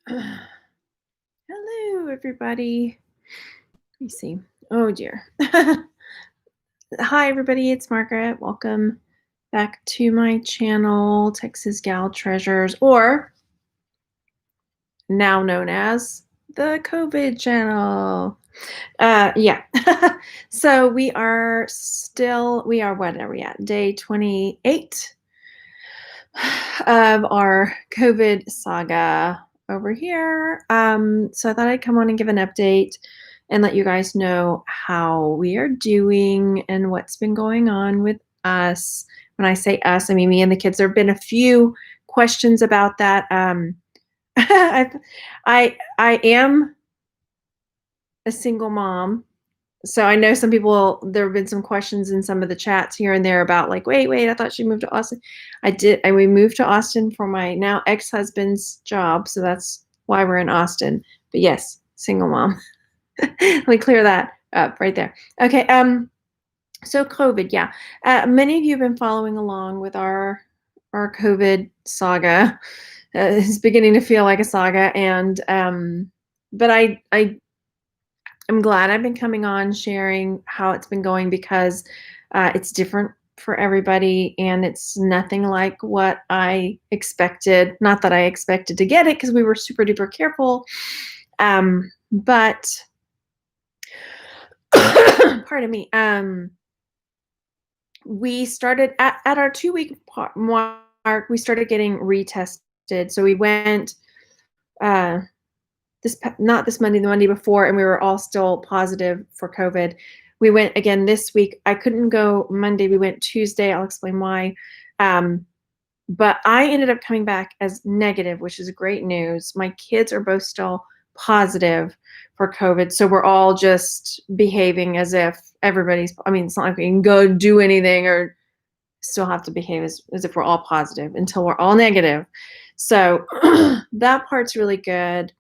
Hello, everybody. Let me see. Oh, dear. Hi, everybody. It's Margaret. Welcome back to my channel, Texas Gal Treasures, or now known as the COVID channel. Yeah. So we are what are we at? Day 28 of our COVID saga over here. So I thought I'd come on and give an update and let you guys know how we are doing and what's been going on with us. When I say us, I mean me and the kids. There have been a few questions about that. I am a single mom. So I know some people, there have been some questions in some of the chats here and there about like, wait, I thought she moved to Austin. We moved to Austin for my now ex-husband's job. So that's why we're in Austin. But yes, single mom. Let me clear that up right there. Okay. So COVID, yeah. Many of you have been following along with our COVID saga. It's beginning to feel like a saga. And, but I'm glad I've been coming on sharing how it's been going because it's different for everybody and it's nothing like what I expected. Not that I expected to get it because we were super duper careful. But pardon me. We started at our 2-week mark, we started getting retested. So we went not this Monday, the Monday before, and we were all still positive for COVID. We went again this week. I couldn't go Monday. We went Tuesday. I'll explain why. But I ended up coming back as negative, which is great news. My kids are both still positive for COVID. So we're all just behaving as if it's not like we can go do anything or still have to behave as if we're all positive until we're all negative. So that part's really good.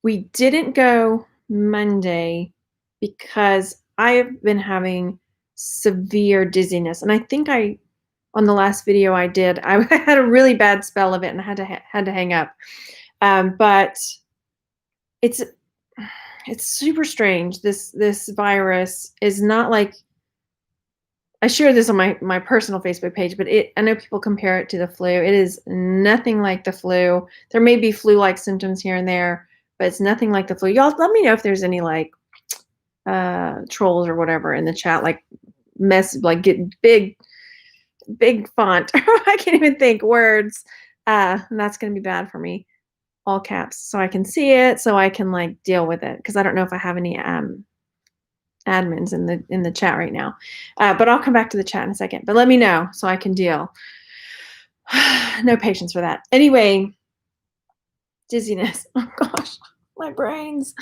We didn't go Monday because I've been having severe dizziness. And I think on the last video I did, I had a really bad spell of it and I had to hang up. But it's super strange. This virus is not like, I shared this on my personal Facebook page, but I know people compare it to the flu. It is nothing like the flu. There may be flu-like symptoms here and there, but it's nothing like the flu. Y'all let me know if there's any like trolls or whatever in the chat, like get big font. I can't even think words. And that's gonna be bad for me. All caps, so I can see it, so I can like deal with it. Because I don't know if I have any admins in the chat right now, but I'll come back to the chat in a second. But let me know so I can deal. No patience for that. Anyway, dizziness. Oh gosh, my brains.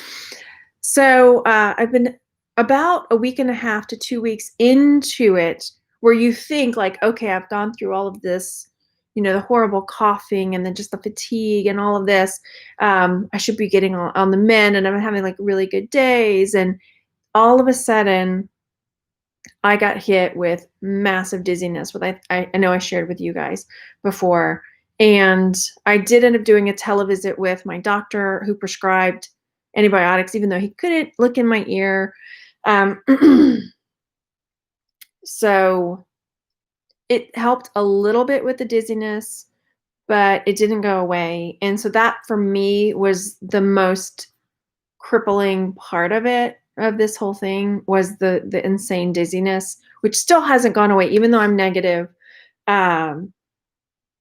So I've been about a week and a half to 2 weeks into it, where you think like, okay, I've gone through all of this, the horrible coughing and then just the fatigue and all of this. I should be getting on the mend, and I'm having like really good days. And all of a sudden, I got hit with massive dizziness. I know I shared with you guys before. And I did end up doing a televisit with my doctor who prescribed antibiotics, even though he couldn't look in my ear. So it helped a little bit with the dizziness, but it didn't go away. And so that for me was the most crippling part of this whole thing, was the insane dizziness, which still hasn't gone away, even though I'm negative. I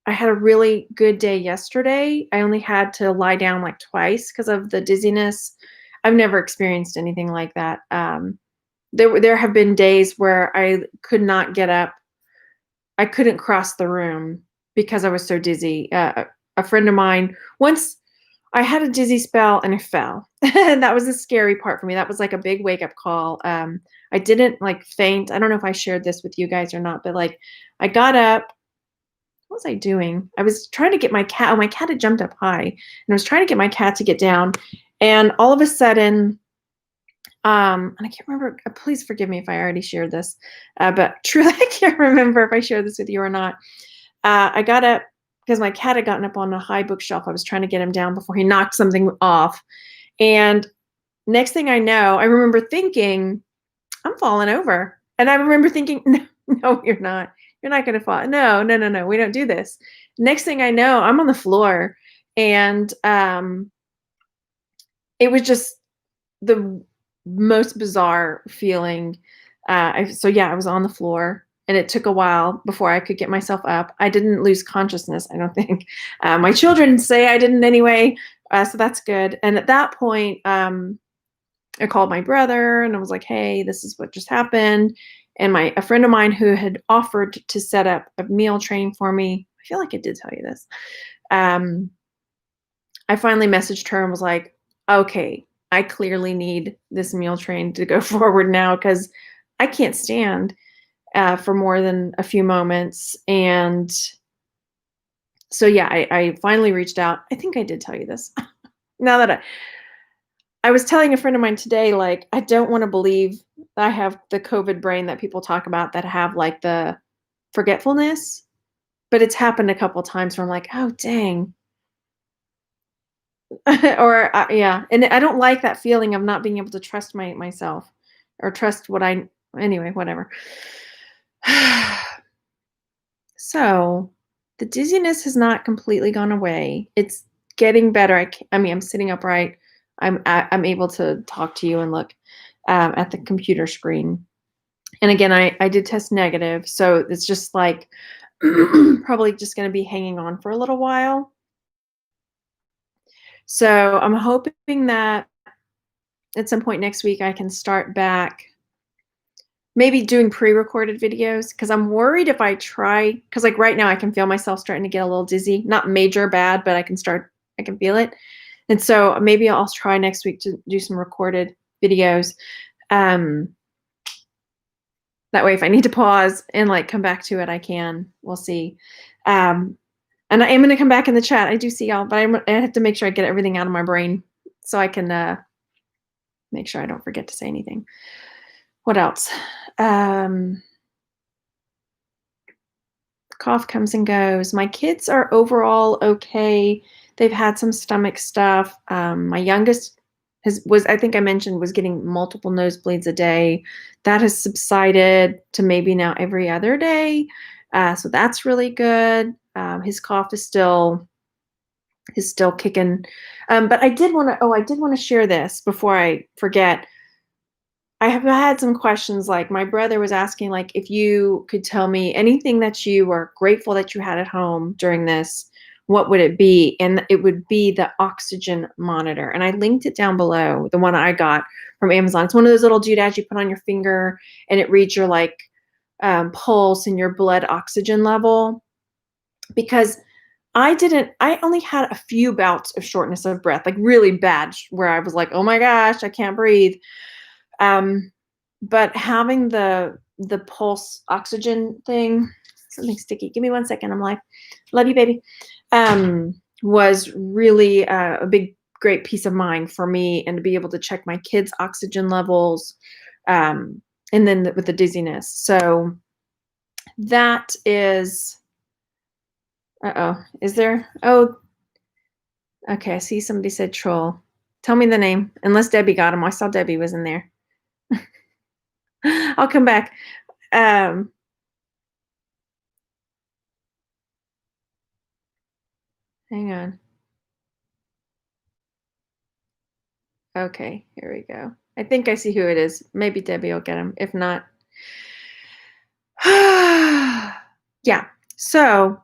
had a really good day yesterday. I only had to lie down like twice because of the dizziness. I've never experienced anything like that. There have been days where I could not get up. I couldn't cross the room because I was so dizzy. A friend of mine, once I had a dizzy spell and I fell. And that was the scary part for me. That was like a big wake up call. I didn't like faint. I don't know if I shared this with you guys or not, but like I got up. What was I doing? I was trying to get my cat. Oh, my cat had jumped up high, and I was trying to get my cat to get down. And all of a sudden, and I can't remember. Please forgive me if I already shared this, but truly I can't remember if I shared this with you or not. I got up, because my cat had gotten up on a high bookshelf. I was trying to get him down before he knocked something off. And next thing I know, I remember thinking, I'm falling over. And I remember thinking, no, no, you're not. You're not going to fall. No, no, no, no. We don't do this. Next thing I know, I'm on the floor. And it was just the most bizarre feeling. So yeah, I was on the floor, and it took a while before I could get myself up. I didn't lose consciousness, I don't think. My children say I didn't anyway, so that's good. And at that point, I called my brother and I was like, "Hey, this is what just happened." And a friend of mine who had offered to set up a meal train for me. I feel like I did tell you this. I finally messaged her and was like, "Okay, I clearly need this meal train to go forward now because I can't stand for more than a few moments." And so, yeah, I finally reached out. I think I did tell you this. Now that I was telling a friend of mine today, like, I don't want to believe I have the COVID brain that people talk about that have like the forgetfulness, but it's happened a couple times where I'm like, oh, dang. Or yeah, and I don't like that feeling of not being able to trust myself or trust what I anyway, whatever. So, the dizziness has not completely gone away. It's getting better. I mean, I'm sitting upright. I'm able to talk to you and look at the computer screen. And again, I did test negative, so it's just like probably just going to be hanging on for a little while. So I'm hoping that at some point next week I can start back maybe doing pre-recorded videos, because I'm worried if I try, because like right now I can feel myself starting to get a little dizzy, not major bad, but I can feel it. And so maybe I'll try next week to do some recorded videos. Um, that way if I need to pause and like come back to it, I can. We'll see. And I am going to come back in the chat. I do see y'all, but I have to make sure I get everything out of my brain so I can make sure I don't forget to say anything. What else? Cough comes and goes. My kids are overall okay. They've had some stomach stuff. My youngest I think I mentioned, was getting multiple nosebleeds a day. That has subsided to maybe now every other day. So that's really good. His cough is still kicking. But I did want to share this before I forget. I have had some questions, like my brother was asking, like, if you could tell me anything that you were grateful that you had at home during this, what would it be? And it would be the oxygen monitor. And I linked it down below, the one I got from Amazon. It's one of those little doodads you put on your finger and it reads your like pulse and your blood oxygen level. Because I only had a few bouts of shortness of breath, like really bad, where I was like, oh my gosh, I can't breathe. But having the pulse oxygen thing, something sticky. Give me 1 second. I'm like, love you, baby. Was really a big, great peace of mind for me, and to be able to check my kids' oxygen levels, and then with the dizziness. So that is, is there? Oh, okay. I see somebody said troll. Tell me the name, unless Debbie got him. I saw Debbie was in there. I'll come back. Hang on. Okay, here we go. I think I see who it is. Maybe Debbie will get him. If not, yeah. So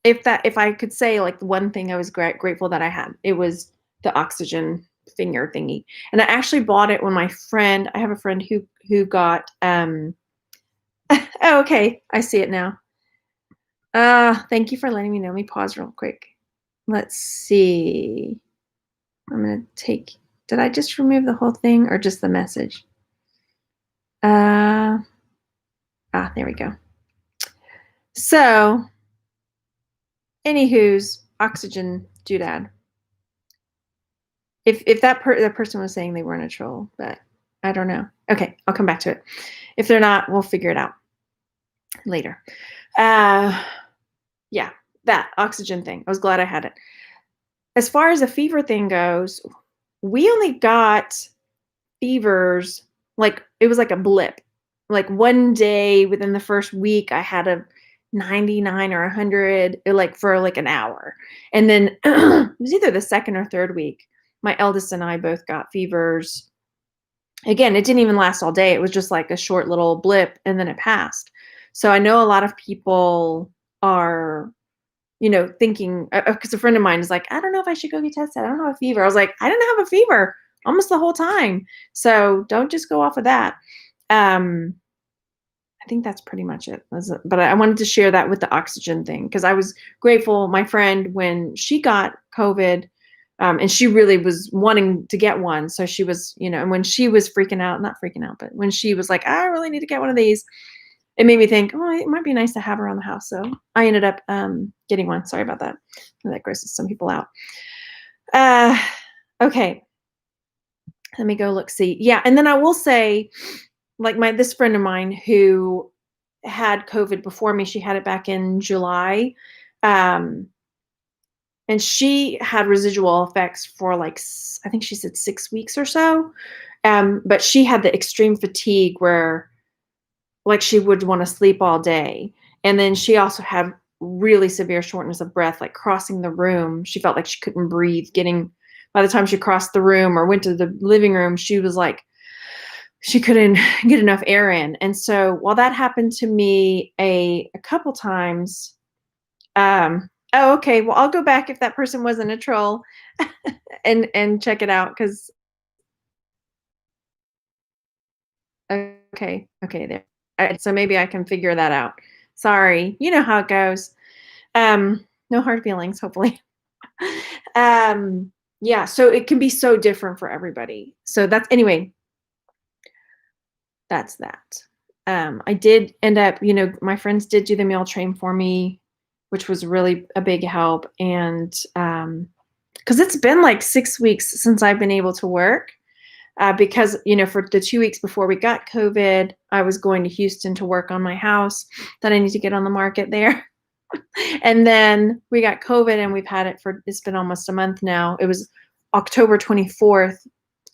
if I could say like the one thing I was grateful that I had, it was the oxygen finger thingy. And I actually bought it when I have a friend who got oh, okay, I see it now. Thank you for letting me know. Let me pause real quick. Let's see. I'm going to did I just remove the whole thing or just the message? There we go. So, anywho's oxygen doodad. If that person was saying they weren't a troll, but I don't know. Okay, I'll come back to it. If they're not, we'll figure it out later. Yeah. that oxygen thing. I was glad I had it. As far as the fever thing goes, we only got fevers, like, it was like a blip. Like, one day within the first week, I had a 99 or 100, like, for, like, an hour. And then it was either the 2nd or 3rd week, my eldest and I both got fevers. Again, it didn't even last all day. It was just like a short little blip, and then it passed. So I know a lot of people are, thinking, because a friend of mine is like, "I don't know if I should go get tested. I don't have a fever." I was like, "I didn't have a fever almost the whole time." So don't just go off of that. Um, I think that's pretty much it. But I wanted to share that with the oxygen thing because I was grateful. My friend, when she got COVID, and she really was wanting to get one. So she was, and when she was freaking out, not freaking out, but when she was like, "I really need to get one of these," it made me think, oh, it might be nice to have around the house. So I ended up getting one. Sorry about that. That grosses some people out. Uh, okay. Let me go look, see. Yeah. And then I will say, like, this friend of mine who had COVID before me, she had it back in July. Um, and she had residual effects for, like, I think she said 6 weeks or so. But she had the extreme fatigue where, like, she would want to sleep all day. And then she also had really severe shortness of breath, like crossing the room. She felt like she couldn't breathe. By the time she crossed the room or went to the living room, she was like, she couldn't get enough air in. And so while that happened to me a couple times, oh, okay, well, I'll go back if that person wasn't a troll and check it out. Cause okay, there. So maybe I can figure that out. Sorry, you know how it goes. No hard feelings, hopefully. um, yeah, so it can be so different for everybody. So anyway, that's that. I did end up, my friends did do the meal train for me, which was really a big help. And because it's been like 6 weeks since I've been able to work. Because, for the 2 weeks before we got COVID, I was going to Houston to work on my house that I need to get on the market there. And then we got COVID and it's been almost a month now. It was October 24th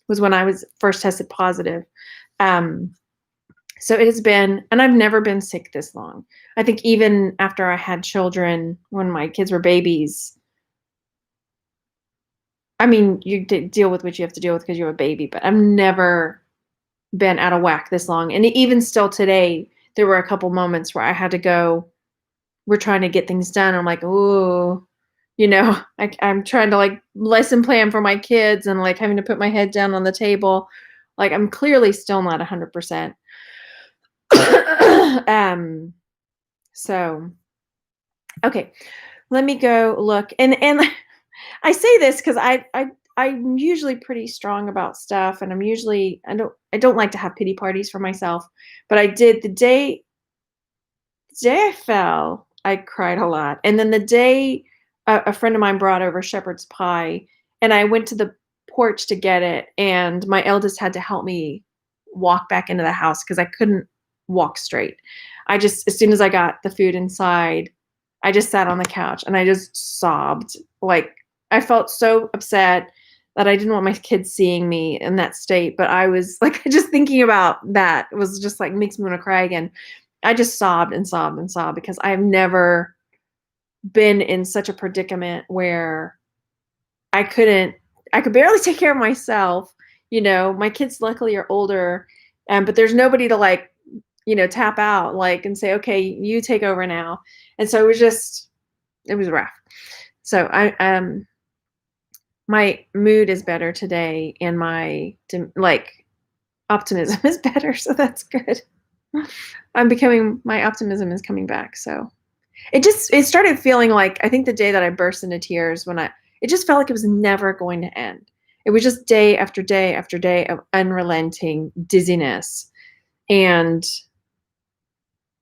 was when I was first tested positive. So it has been, and I've never been sick this long. I think even after I had children, when my kids were babies, I mean, you deal with what you have to deal with because you have a baby, but I've never been out of whack this long. And even still today, there were a couple moments where I had to go, we're trying to get things done. I'm like, oh, I'm trying to, like, lesson plan for my kids and, like, having to put my head down on the table. Like, I'm clearly still not 100%. So, okay, let me go look. And I say this because I'm usually pretty strong about stuff, and I don't like to have pity parties for myself. But I did the day I fell, I cried a lot. And then the day a friend of mine brought over shepherd's pie, and I went to the porch to get it, and my eldest had to help me walk back into the house because I couldn't walk straight. As soon as I got the food inside, I just sat on the couch and I just sobbed. Like, I felt so upset that I didn't want my kids seeing me in that state. But I was like, just thinking about that was just like makes me want to cry again. I just sobbed and sobbed and sobbed because I've never been in such a predicament where I could barely take care of myself. My kids luckily are older, but there's nobody to, like, tap out, like, and say, okay, you take over now. And so it was rough. So my mood is better today and my, like, optimism is better. So that's good. My optimism is coming back. So it started feeling like, I think the day that I burst into tears it just felt like it was never going to end. It was just day after day after day of unrelenting dizziness. And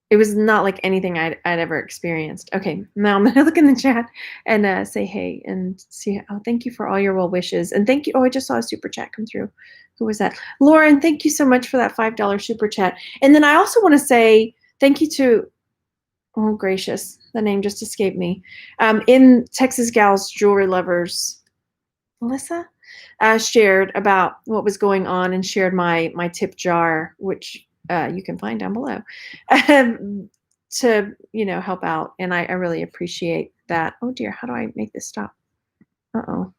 it was not like anything I'd ever experienced. Okay, now I'm gonna look in the chat and say hey and see. Oh, thank you for all your well wishes. And thank you. Oh, I just saw a super chat come through. Who was that? Lauren, thank you so much for that $5 super chat. And then I also want to say thank you to Oh, gracious. The name just escaped me. In Texas Gals Jewelry Lovers, Melissa, shared about what was going on and shared my tip jar, which you can find down below, to help out. And I really appreciate that. Oh dear, how do I make this stop? Uh-oh.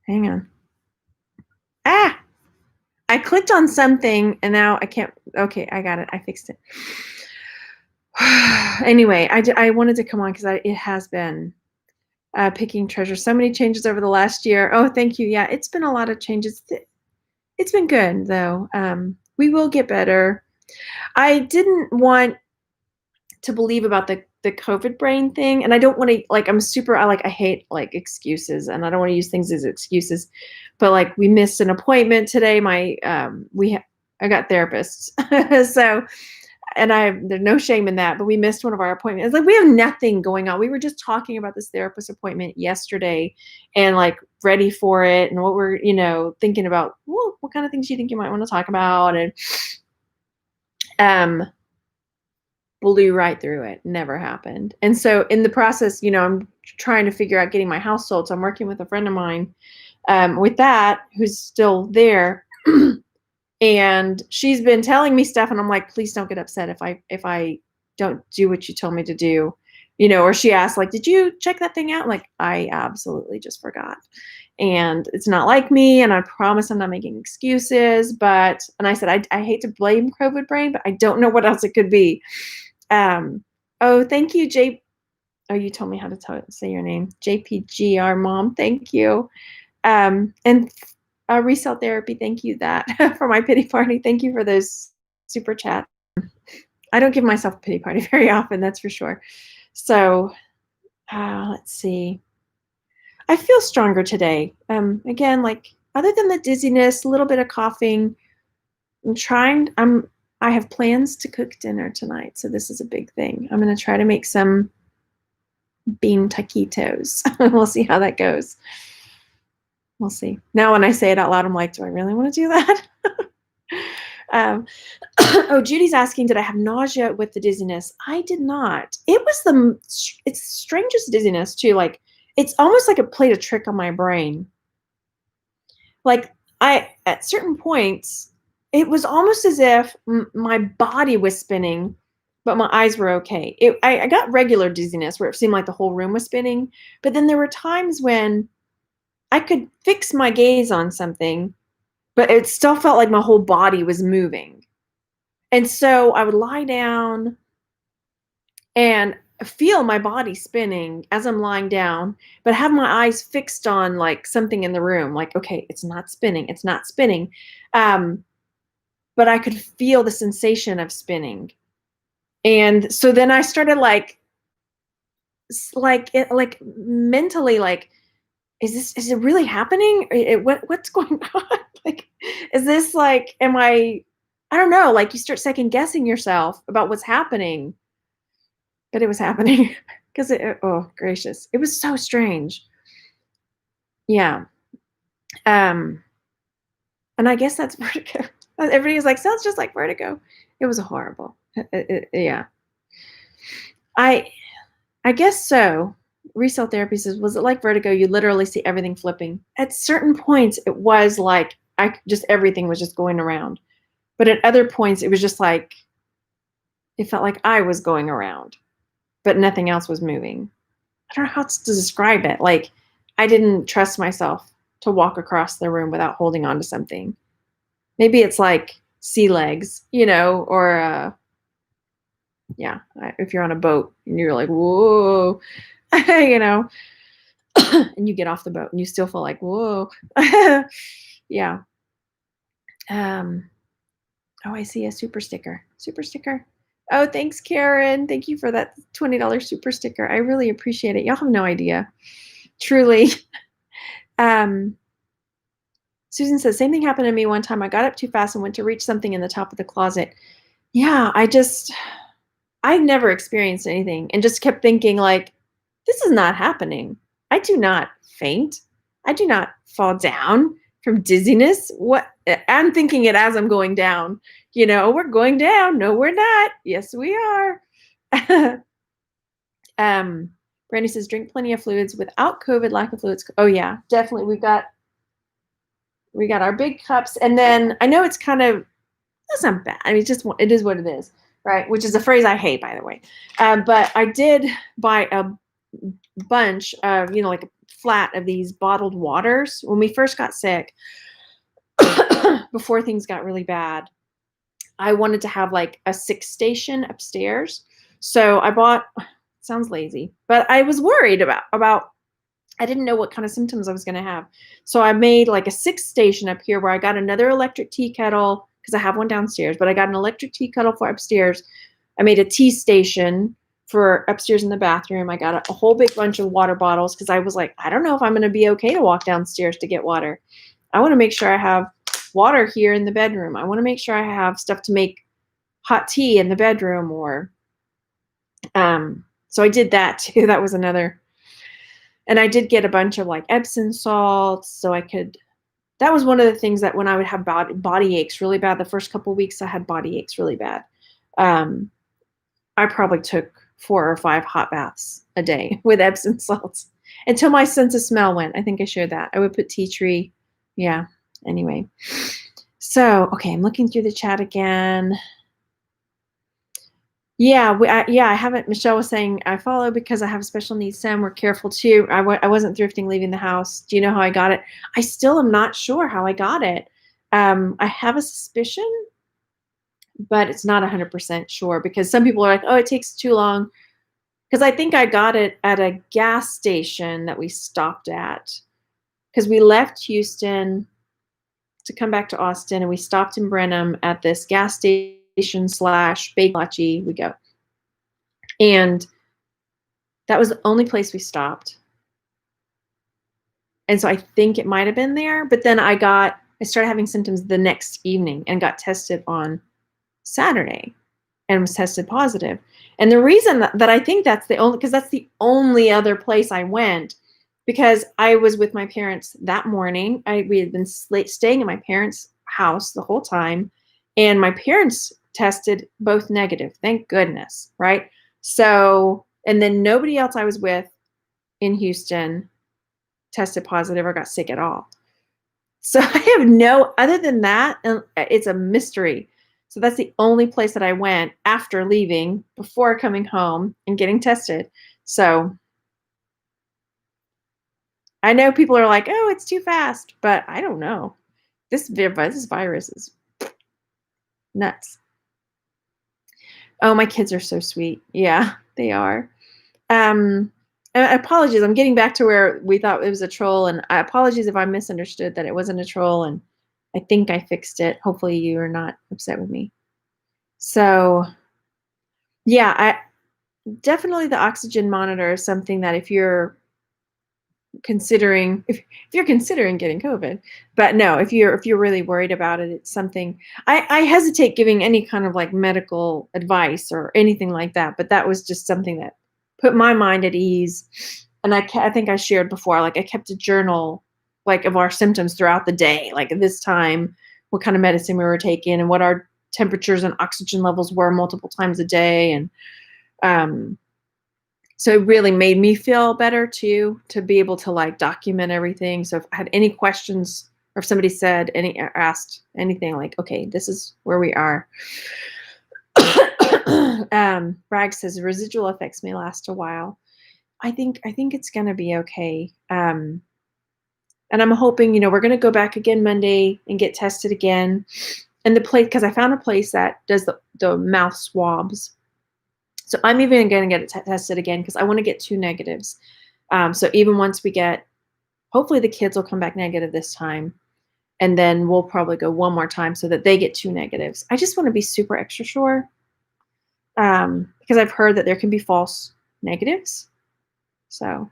Hang on. Ah! I clicked on something and now I can't. Okay, I got it. I fixed it. Anyway, I wanted to come on because it has been picking treasure. So many changes over the last year. Oh, thank you. Yeah, it's been a lot of changes. It's been good though. We will get better. I didn't want to believe about the COVID brain thing, and I don't want to I hate like excuses, and I don't want to use things as excuses. But like we missed an appointment today. I got therapists, so. And there's no shame in that, but we missed one of our appointments. It's like we have nothing going on. We were just talking about this therapist appointment yesterday and like ready for it and what we're, thinking about, well, what kind of things do you think you might want to talk about? And blew right through it. Never happened. And so in the process, I'm trying to figure out getting my house sold. So I'm working with a friend of mine with that who's still there. And she's been telling me stuff and I'm like, please don't get upset if I don't do what you told me to do, or she asked like, did you check that thing out? I'm like, I absolutely just forgot. And it's not like me. And I promise I'm not making excuses, and I said, I hate to blame COVID brain, but I don't know what else it could be. Oh, thank you, Oh, you told me how to say your name. JPGR mom. Thank you. And Resell Therapy, thank you that for my pity party. Thank you for those super chats. I don't give myself a pity party very often, that's for sure. So let's see. I feel stronger today. Again, like other than the dizziness, a little bit of coughing, I have plans to cook dinner tonight, so this is a big thing. I'm going to try to make some bean taquitos. We'll see how that goes. We'll see. Now when I say it out loud, I'm like, do I really want to do that? Oh, Judy's asking, did I have nausea with the dizziness? I did not. It's strangest dizziness too. Like it's almost like it played a trick on my brain. Like at certain points, it was almost as if my body was spinning, but my eyes were okay. I got regular dizziness where it seemed like the whole room was spinning. But then there were times when I could fix my gaze on something, but it still felt like my whole body was moving. And so I would lie down and feel my body spinning as I'm lying down, but have my eyes fixed on like something in the room. Like, okay, it's not spinning. It's not spinning. But I could feel the sensation of spinning. And so then I started mentally, like, is it really happening? What's going on? Like, is this like, I don't know, like you start second guessing yourself about what's happening, but it was happening because oh gracious, it was so strange. Yeah. And I guess that's vertigo. Everybody was like, sounds just like vertigo. It was horrible. Yeah. I guess so. Resell Therapy says, was it like vertigo? You literally see everything flipping. At certain points, it was like everything was just going around. But at other points, it was just like, it felt like I was going around, but nothing else was moving. I don't know how to describe it. Like, I didn't trust myself to walk across the room without holding on to something. Maybe it's like sea legs, or yeah, if you're on a boat and you're like, whoa, and you get off the boat and you still feel like, whoa. Yeah. Oh, I see a super sticker. Oh, thanks, Karen. Thank you for that $20 super sticker. I really appreciate it. Y'all have no idea. Truly. Susan says, same thing happened to me one time. I got up too fast and went to reach something in the top of the closet. Yeah, I never experienced anything and just kept thinking like, this is not happening. I do not faint. I do not fall down from dizziness. What? I'm thinking it as I'm going down. We're going down. No, we're not. Yes, we are. um, Brandy says, drink plenty of fluids. Without COVID, lack of fluids. Oh yeah, definitely. We got our big cups, and then I know it's kind of, that's not bad. I mean, it is what it is, right? Which is a phrase I hate, by the way. But I did buy a bunch of, like a flat of these bottled waters when we first got sick. Before things got really bad, I wanted to have like a 6 station upstairs. So I bought, sounds lazy, but I was worried about I didn't know what kind of symptoms I was going to have. So I made like a 6 station up here where I got another electric tea kettle because I have one downstairs, but I got an electric tea kettle for upstairs. I made a tea station for upstairs in the bathroom. I got a whole big bunch of water bottles because I was like, I don't know if I'm going to be okay to walk downstairs to get water. I want to make sure I have water here in the bedroom. I want to make sure I have stuff to make hot tea in the bedroom, or so I did that too. That was another. And I did get a bunch of like Epsom salts so I could, that was one of the things that when I would have body aches really bad, the first couple of weeks I had body aches really bad. I probably took 4 or 5 hot baths a day with Epsom salts until my sense of smell went. I think I shared that. I would put tea tree. Yeah. Anyway. So, okay, I'm looking through the chat again. Yeah, I haven't. Michelle was saying I follow because I have a special needs son. We're careful too. I wasn't thrifting leaving the house. Do you know how I got it? I still am not sure how I got it. I have a suspicion, but it's not 100% sure because some people are like, oh, it takes too long. Because I think I got it at a gas station that we stopped at. Because we left Houston to come back to Austin, and we stopped in Brenham at this gas station / Bagel. We go. And that was the only place we stopped. And so I think it might have been there. But then I started having symptoms the next evening and got tested on Saturday and was tested positive. And the reason that I think that's because that's the only other place I went, because I was with my parents that morning. We had been staying at my parents' house the whole time, and my parents tested both negative. Thank goodness, right? So, and then nobody else I was with in Houston tested positive or got sick at all. So I have other than that, it's a mystery. So that's the only place that I went after leaving, before coming home and getting tested. So I know people are like, oh, it's too fast, but I don't know. This virus is nuts. Oh, my kids are so sweet. Yeah, they are. Apologies. I'm getting back to where we thought it was a troll, and apologies if I misunderstood that it wasn't a troll, and I think I fixed it. Hopefully you are not upset with me. So yeah, definitely the oxygen monitor is something that if you're considering getting COVID, but no, if you're really worried about it, it's something I hesitate giving any kind of like medical advice or anything like that, but that was just something that put my mind at ease. And I think I shared before, like I kept a journal like of our symptoms throughout the day, like at this time, what kind of medicine we were taking and what our temperatures and oxygen levels were multiple times a day. And so it really made me feel better too, to be able to like document everything. So if I had any questions, or if somebody asked anything, like, okay, this is where we are. Bragg says residual effects may last a while. I think it's gonna be okay. And I'm hoping, we're gonna go back again Monday and get tested again. And the place, because I found a place that does the mouth swabs. So I'm even going to get it tested again because I want to get 2 negatives. So even once we get, hopefully the kids will come back negative this time. And then we'll probably go one more time so that they get 2 negatives. I just want to be super extra sure. Because I've heard that there can be false negatives. So,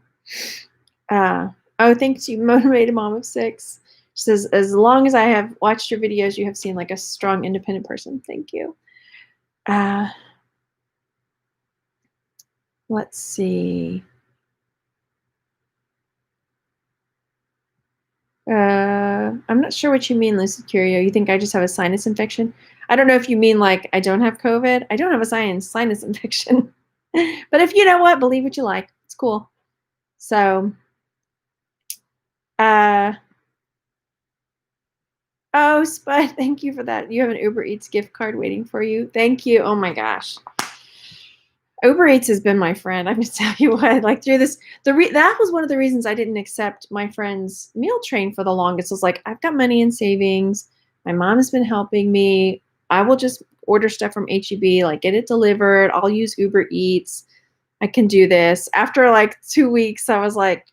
thanks, you motivated mom of 6. She says, as long as I have watched your videos, you have seemed like a strong, independent person. Thank you. Let's see. I'm not sure what you mean, Lucid Curio. You think I just have a sinus infection? I don't know if you mean like I don't have COVID. I don't have a sinus infection. But if you know what, believe what you like. It's cool. So, uh, oh, Spud, thank you for that. You have an Uber Eats gift card waiting for you. Thank you. Oh my gosh. Uber Eats has been my friend. I'm just tell you what, like through this, that was one of the reasons I didn't accept my friend's meal train for the longest. I was like, I've got money in savings. My mom has been helping me. I will just order stuff from HEB, like get it delivered. I'll use Uber Eats. I can do this. After like 2 weeks, I was like,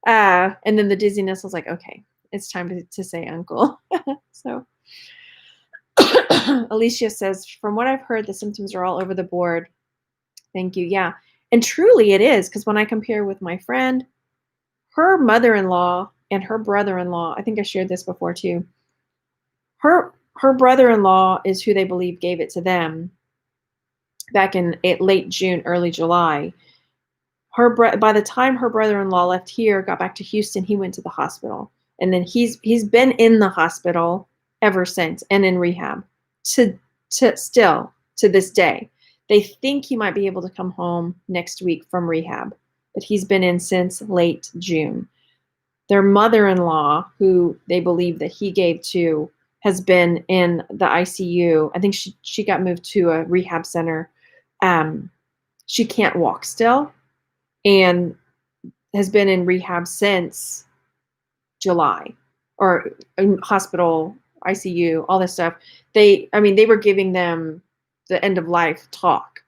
and then the dizziness was like, okay, it's time to say uncle. So Alicia says, from what I've heard, the symptoms are all over the board. Thank you. Yeah. And truly it is, because when I compare with my friend, her mother-in-law and her brother-in-law, I think I shared this before too. Her brother-in-law is who they believe gave it to them back in late June, early July. By the time her brother-in-law left here, got back to Houston, he went to the hospital. And then he's been in the hospital ever since and in rehab to still to this day. They think he might be able to come home next week from rehab, but he's been in since late June. Their mother-in-law, who they believe that he gave to, has been in the ICU. I think she got moved to a rehab center. She can't walk still and has been in rehab since July, or in hospital, ICU, all this stuff. They were giving them the end of life talk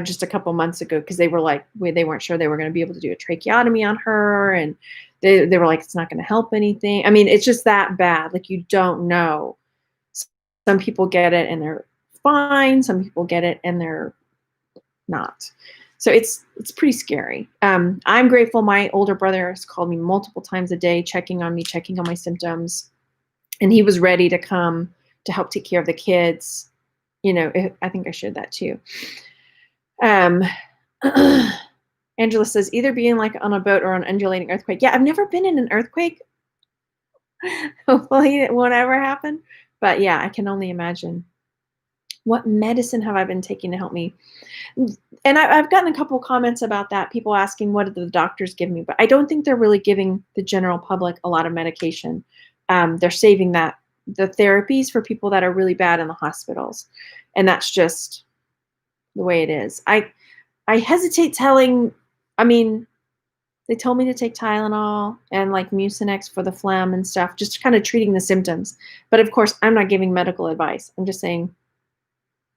just a couple months ago, because they were like, they weren't sure they were going to be able to do a tracheotomy on her, and they were like, it's not going to help anything. I mean, it's just that bad. Like, you don't know. Some people get it and they're fine. Some people get it and they're not. So it's pretty scary. I'm grateful my older brother has called me multiple times a day, checking on me, checking on my symptoms. And he was ready to come to help take care of the kids. You know, I think I shared that too. Angela says, either being like on a boat or an undulating earthquake. Yeah, I've never been in an earthquake. Hopefully it won't ever happen. But yeah, I can only imagine. What medicine have I been taking to help me? And I've gotten a couple comments about that, people asking what did the doctors give me, but I don't think they're really giving the general public a lot of medication. They're saving the therapies for people that are really bad in the hospitals, and that's just the way it is. I hesitate telling. I mean, they told me to take Tylenol and like Mucinex for the phlegm and stuff, just kind of treating the symptoms. But of course, I'm not giving medical advice. I'm just saying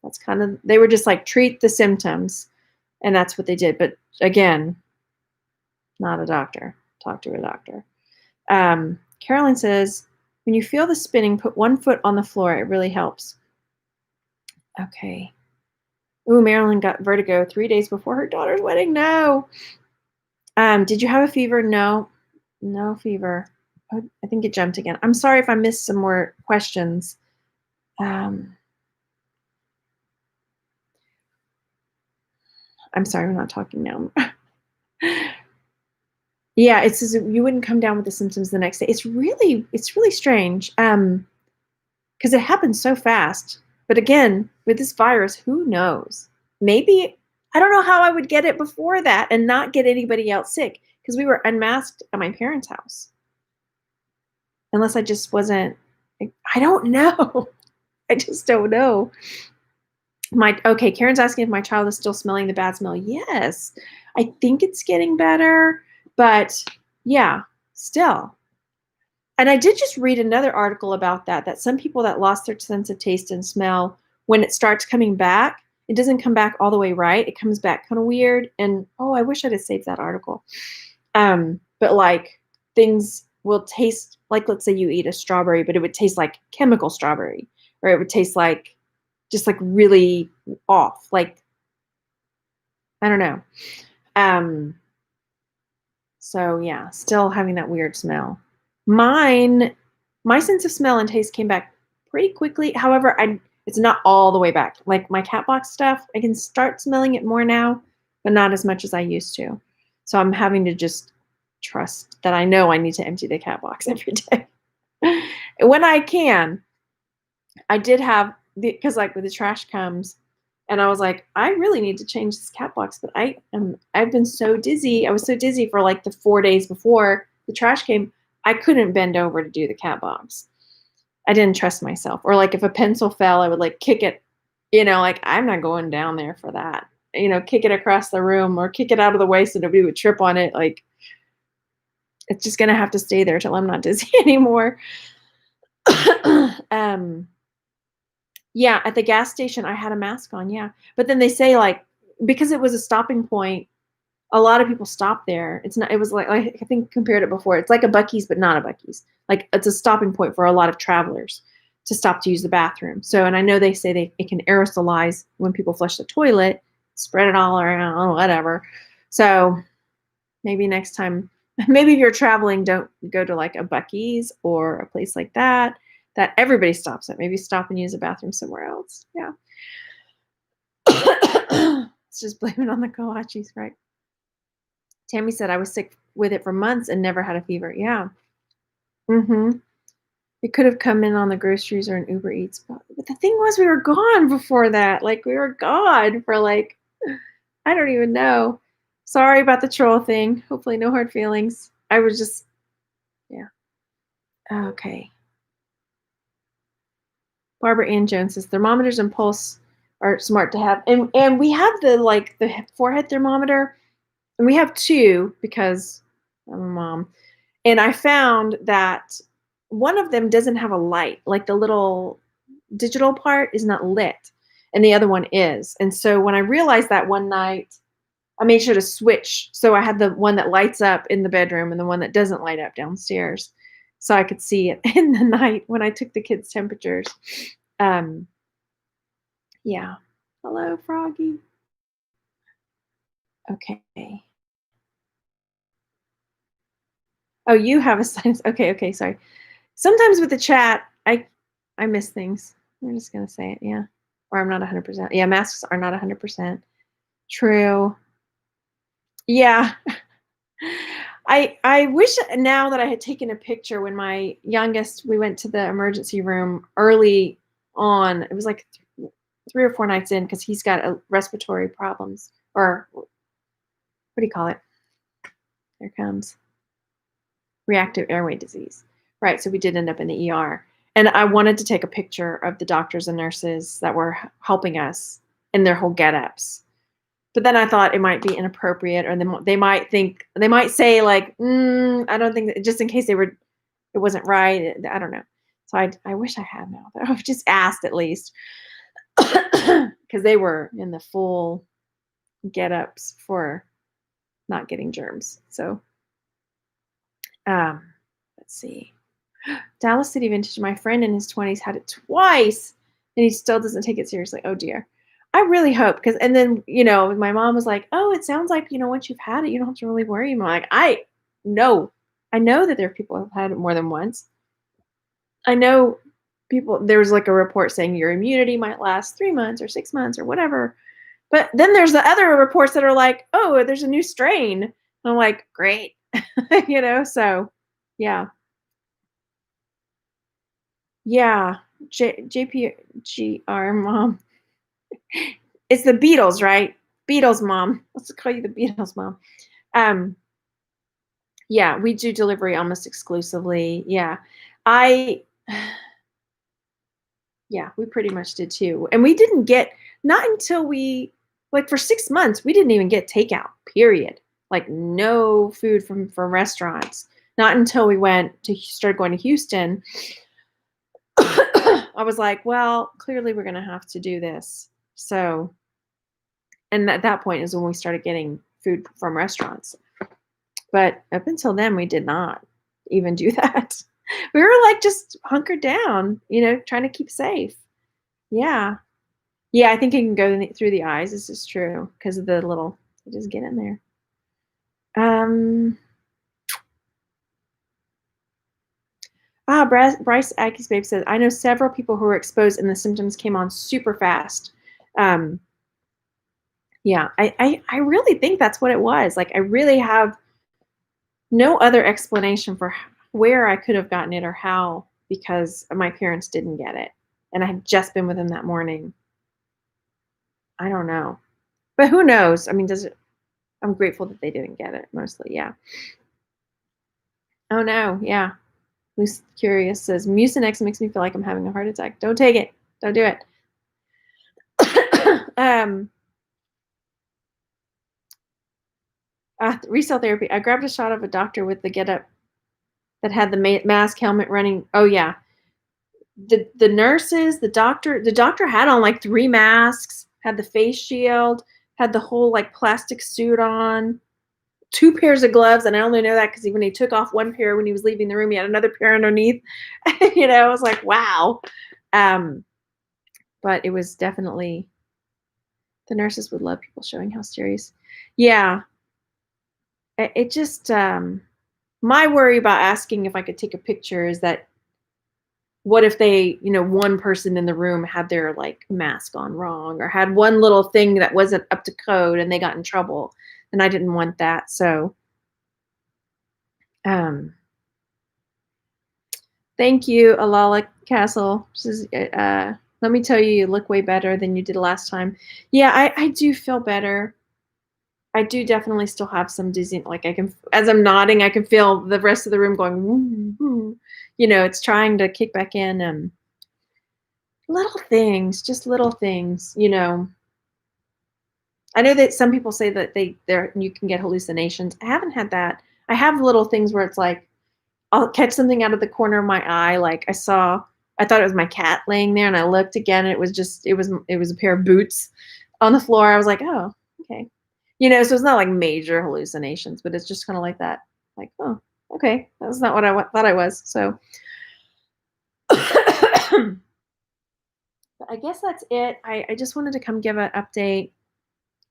that's kind of, they were just like, treat the symptoms. And that's what they did. But again, not a doctor. Talk to a doctor. Carolyn says, when you feel the spinning, put one foot on the floor. It really helps. Okay. Ooh, Marilyn got vertigo 3 days before her daughter's wedding. No. Did you have a fever? No. No fever. I think it jumped again. I'm sorry if I missed some more questions. I'm sorry, I'm not talking now. Yeah, it says you wouldn't come down with the symptoms the next day. It's really strange, because it happens so fast. But again, with this virus, who knows? Maybe, I don't know how I would get it before that and not get anybody else sick, because we were unmasked at my parents' house. Unless I just wasn't, I don't know. I just don't know. Okay, Karen's asking if my child is still smelling the bad smell. Yes, I think it's getting better, but yeah, still. And I did just read another article about that some people that lost their sense of taste and smell, when it starts coming back, it doesn't come back all the way right. It comes back kind of weird. And oh, I wish I'd have saved that article. But like, things will taste like, let's say you eat a strawberry, but it would taste like chemical strawberry, or it would taste like just like really off. Like, I don't know. So yeah, still having that weird smell. My sense of smell and taste came back pretty quickly. However, it's not all the way back. Like my cat box stuff, I can start smelling it more now, but not as much as I used to. So I'm having to just trust that I know I need to empty the cat box every day. When I can. I did have, because like when the trash comes, And I was like, I really need to change this cat box, but I've been so dizzy. I was so dizzy for like the 4 days before the trash came. I couldn't bend over to do the cat box. I didn't trust myself. Or like if a pencil fell, I would like kick it, like I'm not going down there for that. Kick it across the room or kick it out of the way so nobody would trip on it. Like it's just gonna have to stay there till I'm not dizzy anymore. um Yeah, at the gas station, I had a mask on, yeah. But then they say, like, because it was a stopping point, a lot of people stop there. It was like I think compared it before. It's like a Buc-ee's, but not a Buc-ee's. Like, it's a stopping point for a lot of travelers to stop to use the bathroom. So, and I know they say it can aerosolize when people flush the toilet, spread it all around, whatever. So, maybe next time, maybe if you're traveling, don't go to like a Buc-ee's or a place like that everybody stops at. Maybe stop and use a bathroom somewhere else. Yeah. It's just blame it on the kolaches, right? Tammy said I was sick with it for months and never had a fever. Yeah. Mm-hmm. It could have come in on the groceries or an Uber Eats. But the thing was, we were gone before that. Like, we were gone for like, I don't even know. Sorry about the troll thing. Hopefully, no hard feelings. I was just, yeah. Okay. Barbara Ann Jones says thermometers and pulse are smart to have. And we have the forehead thermometer, and we have two because I'm a mom. And I found that one of them doesn't have a light, like the little digital part is not lit, and the other one is. And so when I realized that one night, I made sure to switch. So I had the one that lights up in the bedroom and the one that doesn't light up downstairs, so I could see it in the night when I took the kids' temperatures. Um, yeah. Hello, Froggy. Okay. Oh, you have a sinus. Okay, okay, sorry. Sometimes with the chat, I miss things. I'm just gonna say it, yeah. Or I'm not 100%. Yeah, masks are not 100%. True. Yeah. I wish now that I had taken a picture when my youngest, we went to the emergency room early on. It was like 3 or 4 nights in because he's got respiratory problems, or what do you call it? There comes reactive airway disease. Right. So we did end up in the ER. And I wanted to take a picture of the doctors and nurses that were helping us in their whole get-ups. But then I thought it might be inappropriate, or they might say like, I don't think that, just in case it wasn't right. I don't know. So I wish I had now. I've just asked at least because they were in the full get-ups for not getting germs. So let's see. Dallas City Vintage, my friend in his 20s had it twice, and he still doesn't take it seriously. Oh dear. I really hope, because, and then, my mom was like, oh, it sounds like, once you've had it, you don't have to really worry. I'm like, I know that there are people who've had it more than once. I know there was like a report saying your immunity might last 3 months or 6 months or whatever. But then there's the other reports that are like, oh, there's a new strain. And I'm like, great. So yeah. Yeah, JPGR mom. It's the Beatles, right? Beatles mom. Let's call you the Beatles mom. Um, yeah, we do delivery almost exclusively. Yeah. I yeah, we pretty much did too. And we didn't get, not until like for 6 months, we didn't even get takeout, period. Like no food from restaurants. Not until we started going to Houston. I was like, well, clearly we're going to have to do this. So, and at that point is when we started getting food from restaurants. But up until then, we did not even do that. We were like just hunkered down, trying to keep safe. Yeah. Yeah, I think it can go through the eyes. This is true because of the little, just get in there. Bryce Ackie's babe says, I know several people who were exposed and the symptoms came on super fast. Yeah, I really think that's what it was. Like, I really have no other explanation for where I could have gotten it or how, because my parents didn't get it. And I had just been with them that morning. I don't know. But who knows? I mean, does it I'm grateful that they didn't get it mostly, yeah. Oh, no, yeah. Who's curious says, Mucinex makes me feel like I'm having a heart attack. Don't take it. Don't do it. um, Resale therapy. I grabbed a shot of a doctor with the get up that had the mask, helmet running. Oh yeah, the nurses, the doctor had on like 3 masks, had the face shield, had the whole like plastic suit on, 2 pairs of gloves, and I only know that because when he took off one pair when he was leaving the room, he had another pair underneath. I was like, wow. Um, but it was definitely the nurses would love people showing how serious. Yeah, it just my worry about asking if I could take a picture is that what if they, one person in the room had their like mask on wrong or had one little thing that wasn't up to code and they got in trouble, and I didn't want that. So, um, thank you, Alala Castle. Let me tell you, you look way better than you did last time. Yeah, I do feel better. I do definitely still have some dizzy, like I can, as I'm nodding, I can feel the rest of the room going, woo, woo. It's trying to kick back in. Little things, just little things. I know that some people say that you can get hallucinations. I haven't had that. I have little things where it's like I'll catch something out of the corner of my eye. Like I thought it was my cat laying there, and I looked again, and it was a pair of boots on the floor. I was like, oh, okay. So it's not like major hallucinations, but it's just kind of like that. Like, oh, okay, that was not what I thought I was. So, but I guess that's it. I just wanted to come give an update.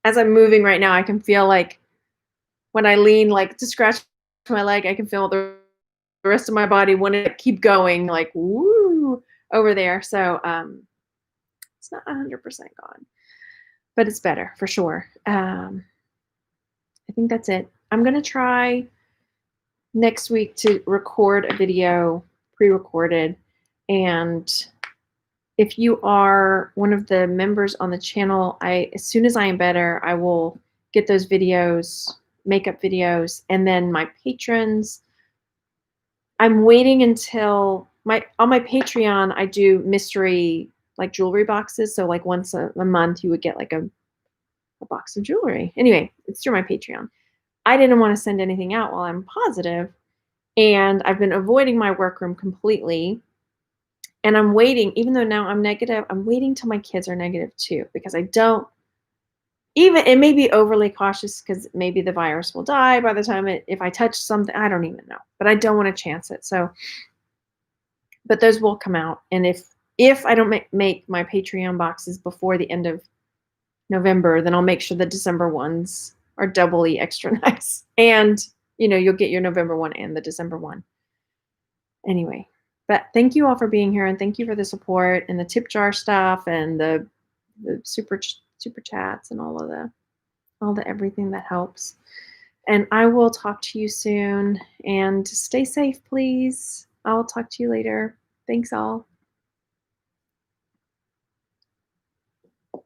As I'm moving right now, I can feel like when I lean, like to scratch my leg, I can feel the rest of my body want to keep going, like woo over there. So it's not 100% gone, but it's better for sure. I think that's it. I'm gonna try next week to record a video pre-recorded, and if you are one of the members on the channel, as soon as I am better, I will get those videos, makeup videos, and then my patrons. I'm waiting until on my Patreon, I do mystery like jewelry boxes. So like once a month, you would get like a box of jewelry. Anyway, it's through my Patreon. I didn't want to send anything out while I'm positive, and I've been avoiding my workroom completely. And I'm waiting, even though now I'm negative, I'm waiting till my kids are negative too, because I don't even, it may be overly cautious because maybe the virus will die by the time if I touch something, I don't even know, but I don't want to chance it. So, but those will come out. And if I don't make my Patreon boxes before the end of November, then I'll make sure the December ones are doubly extra nice. And you'll get your November one and the December one. Anyway, but thank you all for being here, and thank you for the support and the tip jar stuff and the super chats and all the everything that helps. And I will talk to you soon, and stay safe, please. I'll talk to you later. Thanks all.